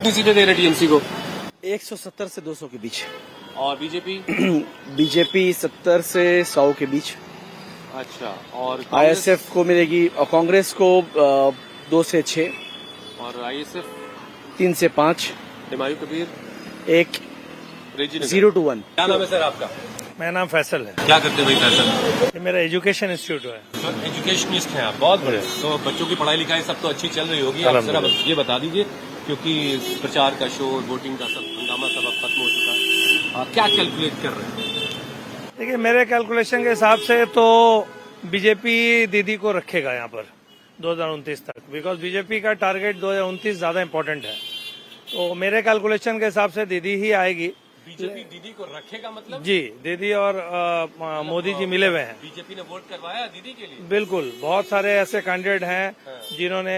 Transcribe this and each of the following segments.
कितनी सीटें दे रहे टीएमसी को? 170 से 200 के बीच। और बीजेपी? बीजेपी 70 से 100 के बीच। अच्छा। और आईएसएफ को मिलेगी और कांग्रेस को 2 से 6 और आईएसएफ 3 से 5। हिमायू कबीर 1 0 to 1। क्या नाम है सर आपका? मेरा नाम फैसल है। क्या करते हैं भाई फैसल? ये मेरा एजुकेशन इंस्टीट्यूट है। तो एजुकेशनिस्ट हैं आप, बहुत बड़े। तो बच्चों की पढ़ाई लिखाई सब तो अच्छी चल रही होगी। आप जरा बस ये बता दीजिए, क्योंकि प्रचार का शोर, वोटिंग का सब हंगामा सब अब खत्म हो चुका है। आप क्या कैलकुलेट कर रहे हैं? देखिए, मेरे कैलकुलेशन के हिसाब से तो बीजेपी दीदी को रखेगा यहाँ पर 2029 तक, बिकॉज बीजेपी का टारगेट 2029 ज्यादा इम्पोर्टेंट है। तो मेरे कैलकुलेशन के हिसाब से दीदी ही आएगी। बीजेपी दीदी को रखेगा मतलब? जी, दीदी और मोदी जी मिले हुए हैं। बीजेपी ने वोट करवाया दीदी के लिए? बिल्कुल, बहुत सारे ऐसे कैंडिडेट हैं जिन्होंने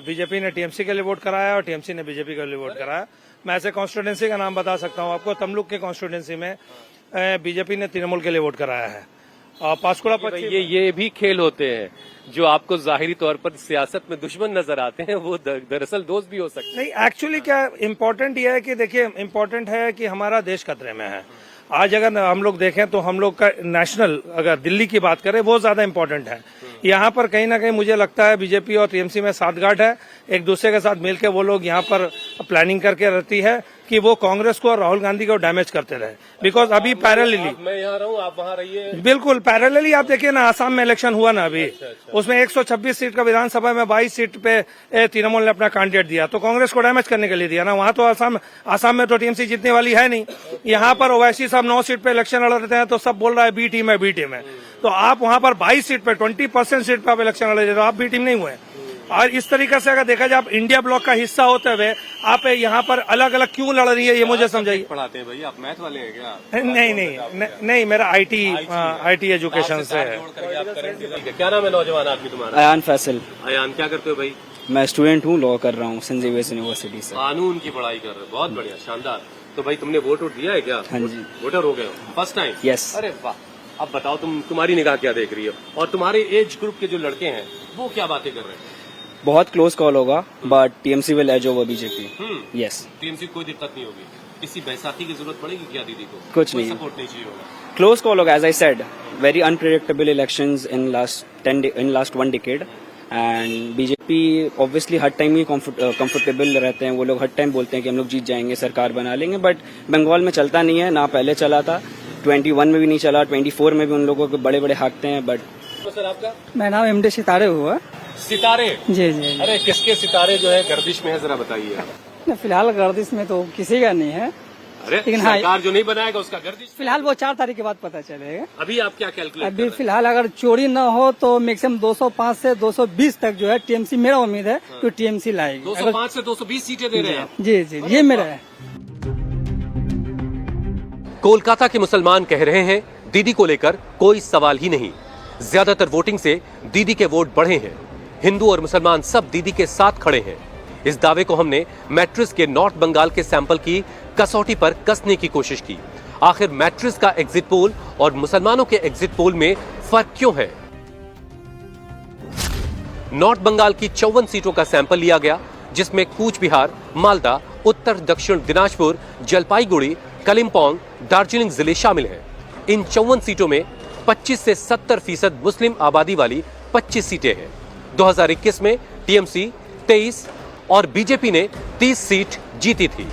बीजेपी ने टीएमसी के लिए वोट कराया और टीएमसी ने बीजेपी के लिए वोट कराया। मैं ऐसे कॉन्स्टिट्यूंसी का नाम बता सकता हूँ आपको। तमलुक के कॉन्स्टिट्यूंसी में बीजेपी ने तृणमूल के लिए वोट कराया है। पांचकुड़ा पश्चिम, ये भी खेल होते हैं जो आपको जाहिरी तौर पर सियासत में दुश्मन नजर आते हैं, वो दरअसल दोस्त भी हो सकते हैं। नहीं, एक्चुअली क्या इम्पोर्टेंट ये है कि देखिए, इम्पोर्टेंट है कि हमारा देश खतरे में है। आज अगर हम लोग देखें तो हम लोग का नेशनल, अगर दिल्ली की बात करें, वो ज्यादा इम्पोर्टेंट है। यहाँ पर कहीं ना कहीं मुझे लगता है बीजेपी और टीएमसी में साठगांठ है। एक दूसरे के साथ मिलकर वो लोग यहाँ पर प्लानिंग करके रहती है कि वो कांग्रेस को और राहुल गांधी को डैमेज करते रहे। बिकॉज अभी पैरेलली, मैं यहाँ रहूँ, आप वहाँ रहिए। बिल्कुल पैरेलली आप देखिए ना, आसाम में इलेक्शन हुआ ना अभी, उसमें 126 सीट का विधानसभा में 22 सीट पे तृणमूल ने अपना कैंडिडेट दिया, तो कांग्रेस को डैमेज करने के लिए दिया ना। वहाँ तो आसाम में तो टीएमसी जीतने वाली है नहीं। यहाँ पर ओवैसी साहब 9 सीट पे इलेक्शन लड़ रहे हैं तो सब बोल रहा है बी टीम है, बी टीम है। तो आप वहाँ पर 22 सीट पे 20% सीट पे आप इलेक्शन लड़ रहे हैं, तो आप बी टीम नहीं हुए। और इस तरीके से अगर देखा जाए, आप इंडिया ब्लॉक का हिस्सा होते हुए आप यहाँ पर अलग अलग क्यों लड़ रही है, ये मुझे समझाइए। पढ़ाते हैं भाई, आप मैथ वाले हैं क्या? नहीं, मेरा आईटी एजुकेशन से है। क्या नाम है नौजवान आदमी तुम्हारा? अयान फैसल। अयान, क्या करते हो भाई? मैं स्टूडेंट हूँ, लॉ कर रहा हूँ सेंट जेवियर्स यूनिवर्सिटी से। कानून की पढ़ाई कर रहे हो, बहुत बढ़िया, शानदार। तो भाई तुमने वोट दिया है क्या? हाँ जी। वोटर हो गए हो फर्स्ट टाइम? यस। अरे वाह। अब बताओ, तुम्हारी निगाह क्या देख रही हो, और तुम्हारे एज ग्रुप के जो लड़के हैं वो क्या बातें कर रहे हैं? बहुत क्लोज कॉल होगा, but TMC will edge over BJP. Yes. TMC को कोई दिक्कत नहीं होगी? किसी बैसाखी की जरूरत पड़ेगी क्या दीदी को? कुछ नहीं, सपोर्ट नहीं चाहिए होगा? क्लोज कॉल होगा, as I said, very unpredictable elections in last 1 decade, and BJP obviously हर टाइम ही कंफर्टेबल रहते हैं। वो लोग हर टाइम बोलते हैं कि हम लोग जीत जाएंगे, सरकार बना लेंगे, बट बंगाल में चलता नहीं है ना। पहले चला था 21 में भी नहीं चला, 24 में भी उन लोगों के बड़े बड़े हाकते हैं। बट तो सर आपका? मेरा नाम एमडी सितारे हुआ। सितारे? जी जी। अरे किसके सितारे जो है गर्दिश में है, जरा बताइए। फिलहाल गर्दिश में तो किसी का नहीं है, अरे लेकिन सरकार जो नहीं बनाएगा उसका गर्दिश? फिलहाल वो 4 तारीख के बाद पता चलेगा। अभी आप क्या कैलकुलेट अभी फिलहाल अगर चोरी न हो तो मैक्सिमम 205 से 220 तक जो है टीएमसी, मेरा उम्मीद है तो टीएमसी लाएगी। 205 से 220 सीटें दे रहे हैं? जी जी, ये मेरा है। कोलकाता के मुसलमान कह रहे हैं दीदी को लेकर कोई सवाल ही नहीं। ज्यादातर वोटिंग से दीदी के वोट बढ़े हैं। हिंदू और मुसलमान सब दीदी के साथ खड़े हैं। इस दावे को हमने मैट्रिस के नॉर्थ बंगाल के सैंपल की कसौटी पर कसने की कोशिश की। आखिर मैट्रिस का एग्जिट पोल और मुसलमानों के एग्जिट पोल में फर्क क्यों है? नॉर्थ बंगाल की 54 सीटों का सैंपल लिया गया, जिसमें कूच बिहार, मालदा, उत्तर दक्षिण दिनाजपुर, जलपाईगुड़ी, कलिम्पोंग, दार्जिलिंग जिले शामिल हैं। इन 54 सीटों में 25 से 70% मुस्लिम आबादी वाली 25 सीटें हैं। 2021 में टीएमसी 23 और बीजेपी ने 30 सीट जीती थी।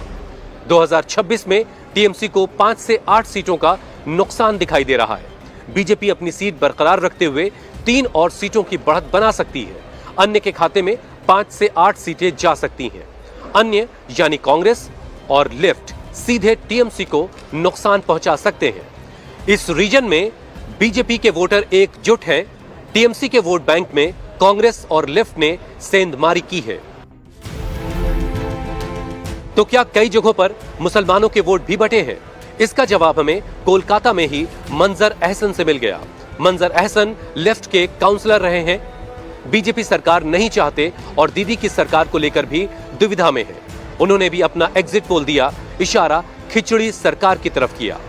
2026 में टीएमसी को 5 से 8 सीटों का नुकसान दिखाई दे रहा है। बीजेपी अपनी सीट बरकरार रखते हुए 3 और सीटों की बढ़त बना सकती है। अन्य के खाते में 5 से 8 सीटें जा सकती हैं। अन्य यानी कांग्रेस और लेफ्ट सीधे टीएमसी को नुकसान पहुंचा सकते हैं। इस रीजन में बीजेपी के वोटर एकजुट हैं। टीएमसी के वोट बैंक में कांग्रेस और लेफ्ट ने सेंधमारी की है। तो क्या कई जगहों पर मुसलमानों के वोट भी बटे हैं? इसका जवाब हमें कोलकाता में ही मंजर अहसन से मिल गया। मंजर अहसन लेफ्ट के काउंसलर रहे हैं। बीजेपी सरकार नहीं चाहते और दीदी की सरकार को लेकर भी दुविधा में है। उन्होंने भी अपना एग्जिट पोल दिया, इशारा खिचड़ी सरकार की तरफ किया।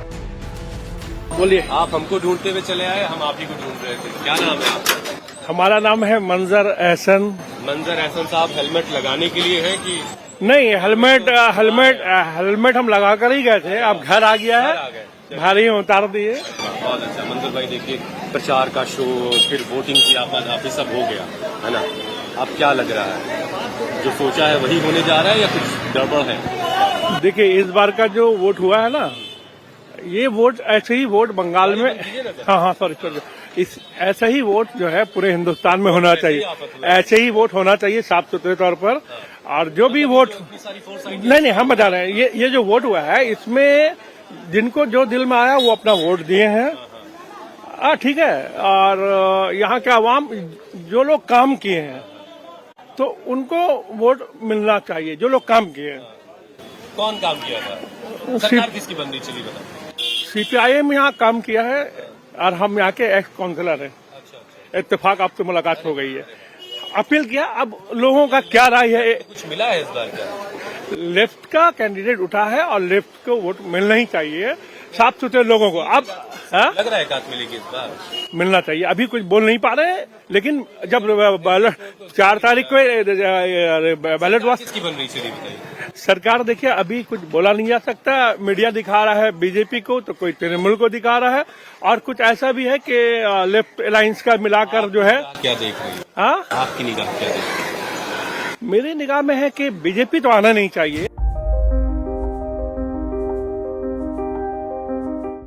बोलिए। आप हमको ढूंढते हुए चले आए, हम आप ही को ढूंढ रहे थे। क्या नाम है आपका? हमारा नाम है मंजर अहसन। मंजर अहसन साहब, हेलमेट लगाने के लिए है कि नहीं, हेलमेट हम लगा कर ही गए थे, अब घर आ गया है, घर ही उतार दिए। बहुत अच्छा मंगल भाई, देखिए प्रचार का शो, फिर वोटिंग की आप सब हो गया है ना। अब क्या लग रहा है, जो सोचा है वही होने जा रहा है या कुछ गड़बड़ है? देखिए, इस बार का जो वोट हुआ है ना, ये वोट ऐसे ही वोट बंगाल में, हाँ सॉरी, इस ऐसा ही वोट जो है पूरे हिंदुस्तान में होना चाहिए, ऐसे ही वोट होना चाहिए साफ सुथरे तौर पर। और जो भी वोट, नहीं हम बता रहे हैं, ये जो वोट हुआ है इसमें जिनको जो दिल में आया वो अपना वोट दिए हैं, ठीक है। और यहाँ के आवाम जो लोग काम किए हैं तो उनको वोट मिलना चाहिए, जो लोग काम किए हैं। कौन काम किया था, सरकार किसकी बन रही चली बता? सीपीआईएम यहाँ काम किया है और हम यहाँ के एक्स काउंसिलर हैं। अच्छा, इत्तेफाक आपसे मुलाकात हो गई है, अपील किया। अब लोगों का क्या राय है? कुछ मिला है इस बार क्या? लेफ्ट का कैंडिडेट उठा है और लेफ्ट को वोट मिलना ही चाहिए, साफ सुथरे लोगों को। अब लग रहा है एकाध मिलेगी इस बार, मिलना चाहिए। अभी कुछ बोल नहीं पा रहे, लेकिन जब 4 तारीख को बैलेट बॉक्स किसकी बन रही चली बताइए? सरकार, देखिए अभी कुछ बोला नहीं जा सकता। मीडिया दिखा रहा है बीजेपी को, तो कोई तृणमूल को दिखा रहा है, और कुछ ऐसा भी है कि लेफ्ट अलायंस का मिलाकर जो है। क्या देख रही है? हाँ, आपकी निगाह क्या देख रही है? मेरी निगाह में है कि बीजेपी तो आना नहीं चाहिए।